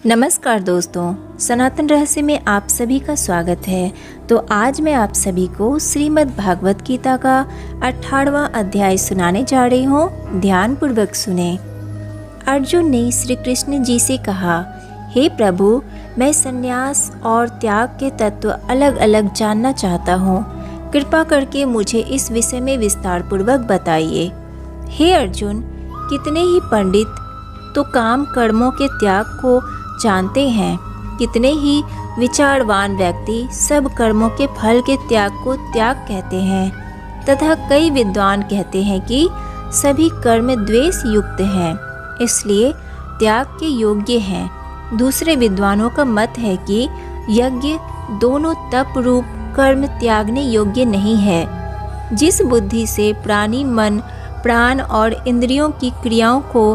नमस्कार दोस्तों, सनातन रहस्य में आप सभी का स्वागत है। तो आज मैं आप सभी को श्रीमद् भागवत गीता का 18वां अध्याय सुनाने जा रही हूँ। ध्यान पूर्वक सुने। अर्जुन ने श्री कृष्ण जी से कहा, हे प्रभु, मैं संन्यास और त्याग के तत्व अलग अलग जानना चाहता हूँ। कृपा करके मुझे इस विषय में विस्तार पूर्वक बताइए। हे अर्जुन, कितने ही पंडित तो काम कर्मों के त्याग को जानते हैं, कितने ही विचारवान व्यक्ति सब कर्मों के फल के त्याग को त्याग कहते हैं, तथा कई विद्वान कहते हैं कि सभी कर्म द्वेष युक्त हैं, इसलिए त्याग के योग्य हैं। दूसरे विद्वानों का मत है कि यज्ञ दोनों तप रूप कर्म त्यागने योग्य नहीं है। जिस बुद्धि से प्राणी मन, प्राण और इंद्रियों की क्रियाओं को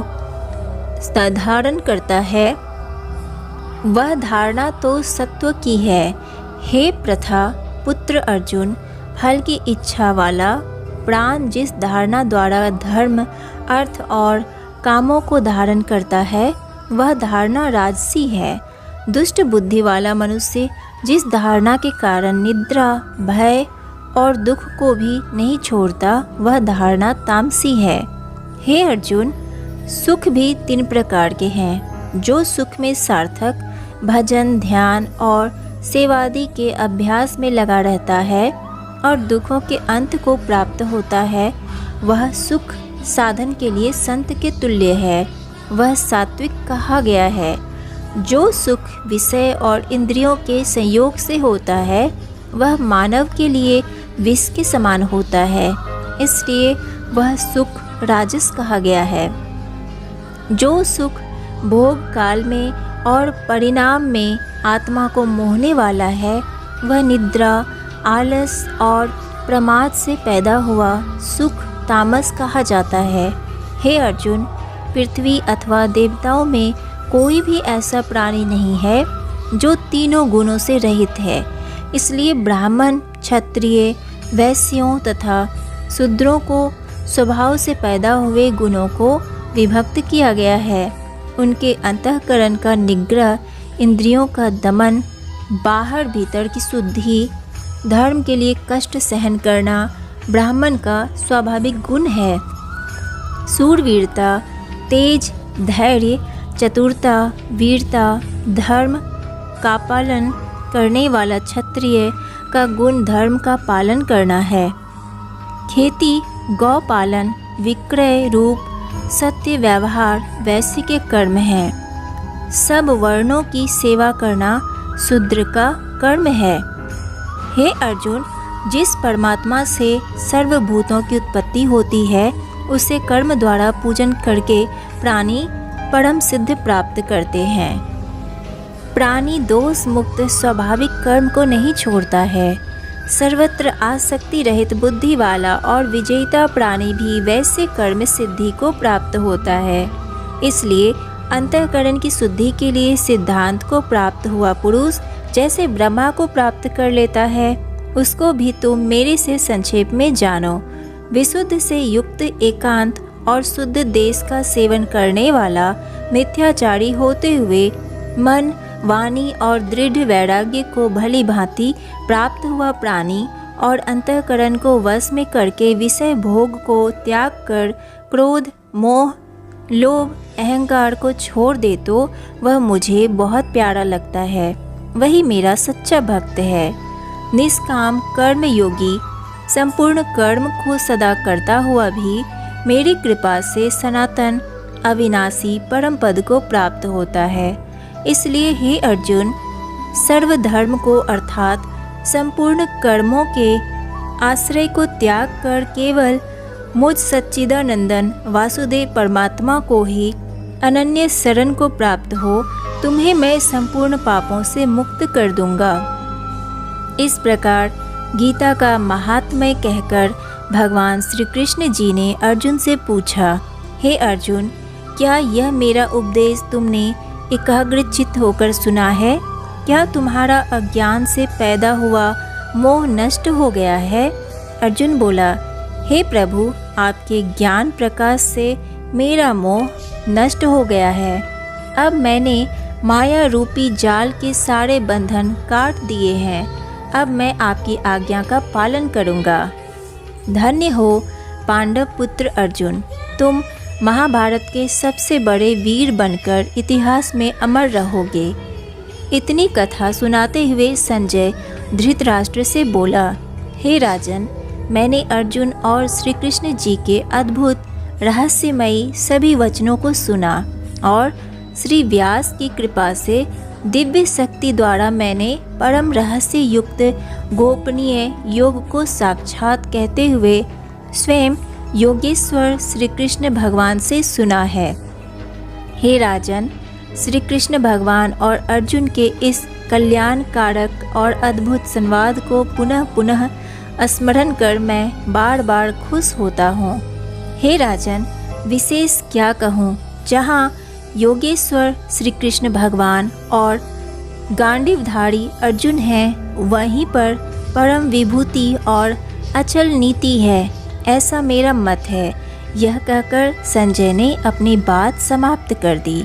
धारण करता है, वह धारणा तो सत्व की है। हे प्रथा पुत्र अर्जुन, फल की इच्छा वाला प्राण जिस धारणा द्वारा धर्म, अर्थ और कामों को धारण करता है, वह धारणा राजसी है। दुष्ट बुद्धि वाला मनुष्य जिस धारणा के कारण निद्रा, भय और दुख को भी नहीं छोड़ता, वह धारणा तामसी है। हे अर्जुन, सुख भी 3 प्रकार के हैं। जो सुख में सार्थक भजन, ध्यान और सेवादि के अभ्यास में लगा रहता है और दुखों के अंत को प्राप्त होता है, वह सुख साधन के लिए संत के तुल्य है। वह सात्विक कहा गया है। जो सुख विषय और इंद्रियों के संयोग से होता है, वह मानव के लिए विष के समान होता है, इसलिए वह सुख राजस कहा गया है। जो सुख भोग काल में और परिणाम में आत्मा को मोहने वाला है, वह निद्रा, आलस और प्रमाद से पैदा हुआ सुख तामस कहा जाता है। हे अर्जुन, पृथ्वी अथवा देवताओं में कोई भी ऐसा प्राणी नहीं है जो तीनों गुणों से रहित है। इसलिए ब्राह्मण, क्षत्रिय, वैश्यों तथा शूद्रों को स्वभाव से पैदा हुए गुणों को विभक्त किया गया है। उनके अंतःकरण का निग्रह, इंद्रियों का दमन, बाहर भीतर की शुद्धि, धर्म के लिए कष्ट सहन करना ब्राह्मण का स्वाभाविक गुण है। शूरवीरता, तेज, धैर्य, चतुरता, वीरता, धर्म का पालन करने वाला क्षत्रिय का गुण धर्म का पालन करना है। खेती, गौपालन, विक्रय, रूप, सत्य व्यवहार वैश्य के कर्म हैं। सब वर्णों की सेवा करना शूद्र का कर्म है। हे अर्जुन, जिस परमात्मा से सर्वभूतों की उत्पत्ति होती है, उसे कर्म द्वारा पूजन करके प्राणी परम सिद्ध प्राप्त करते हैं। प्राणी दोष मुक्त स्वाभाविक कर्म को नहीं छोड़ता है। सर्वत्र आसक्ति रहित बुद्धि वाला और विजेता प्राणी भी वैसे कर्म सिद्धि को प्राप्त होता है। इसलिए अंतःकरण की शुद्धि के लिए सिद्धांत को प्राप्त हुआ पुरुष जैसे ब्रह्मा को प्राप्त कर लेता है, उसको भी तुम मेरे से संक्षेप में जानो। विशुद्ध से युक्त एकांत और शुद्ध देश का सेवन करने वाला मिथ्याचारी होते हुए मन, वाणी और दृढ़ वैराग्य को भली भांति प्राप्त हुआ प्राणी और अंतःकरण को वश में करके विषय भोग को त्याग कर क्रोध, मोह, लोभ, अहंकार को छोड़ दे तो वह मुझे बहुत प्यारा लगता है। वही मेरा सच्चा भक्त है। निष्काम कर्म योगी संपूर्ण कर्म को सदा करता हुआ भी मेरी कृपा से सनातन अविनाशी परम पद को प्राप्त होता है। इसलिए हे अर्जुन, सर्वधर्म को अर्थात संपूर्ण कर्मों के आश्रय को त्याग कर केवल मुझ सच्चिदानंदन वासुदेव परमात्मा को ही अनन्य शरण को प्राप्त हो, तुम्हें मैं संपूर्ण पापों से मुक्त कर दूंगा। इस प्रकार गीता का महात्म्य कहकर भगवान श्री कृष्ण जी ने अर्जुन से पूछा, हे अर्जुन, क्या यह मेरा उपदेश तुमने एकाग्रचित्त होकर सुना है? क्या तुम्हारा अज्ञान से पैदा हुआ मोह नष्ट हो गया है? अर्जुन बोला, हे प्रभु, आपके ज्ञान प्रकाश से मेरा मोह नष्ट हो गया है। अब मैंने माया रूपी जाल के सारे बंधन काट दिए हैं। अब मैं आपकी आज्ञा का पालन करूँगा। धन्य हो पांडव पुत्र अर्जुन, तुम महाभारत के सबसे बड़े वीर बनकर इतिहास में अमर रहोगे। इतनी कथा सुनाते हुए संजय धृतराष्ट्र से बोला, हे राजन, मैंने अर्जुन और श्री कृष्ण जी के अद्भुत रहस्यमयी सभी वचनों को सुना और श्री व्यास की कृपा से दिव्य शक्ति द्वारा मैंने परम रहस्य युक्त गोपनीय योग को साक्षात कहते हुए स्वयं योगेश्वर श्री कृष्ण भगवान से सुना है। हे राजन, श्री कृष्ण भगवान और अर्जुन के इस कल्याण कारक और अद्भुत संवाद को पुनः पुनः स्मरण कर मैं बार बार खुश होता हूँ। हे राजन, विशेष क्या कहूँ, जहाँ योगेश्वर श्री कृष्ण भगवान और गांडीवधारी अर्जुन हैं, वहीं पर परम विभूति और अचल नीति है, ऐसा मेरा मत है। यह कहकर संजय ने अपनी बात समाप्त कर दी।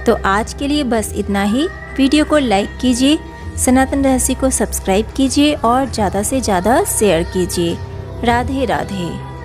तो आज के लिए बस इतना ही। वीडियो को लाइक कीजिए, सनातन रहस्य को सब्सक्राइब कीजिए और ज़्यादा से ज़्यादा शेयर कीजिए। राधे राधे।